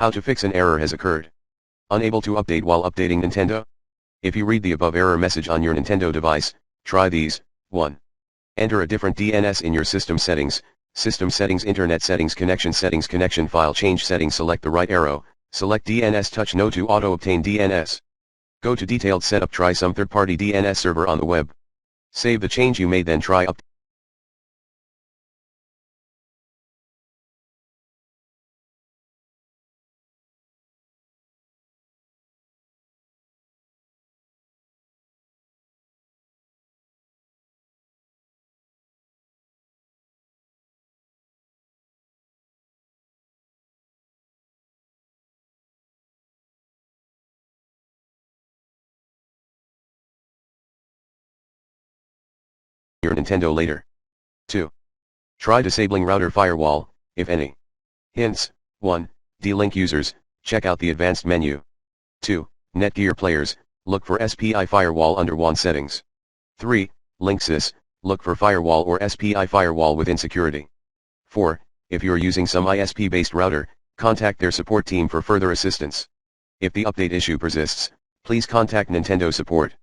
How to fix an error has occurred. Unable to update while updating Nintendo? If you read the above error message on your Nintendo device, try these. 1. Enter a different DNS in your system settings, internet settings, connection file change settings, select the right arrow, select DNS, touch no to auto obtain DNS. Go to detailed setup, try some third-party DNS server on the web. Save the change you made, then try up. Your Nintendo later. 2. Try disabling router firewall, if any. Hints: 1. D-Link users, check out the advanced menu. 2. Netgear players, look for SPI firewall under WAN settings. 3. Linksys, look for firewall or SPI firewall within security. 4. If you're using some ISP-based router, contact their support team for further assistance. If the update issue persists, please contact Nintendo support.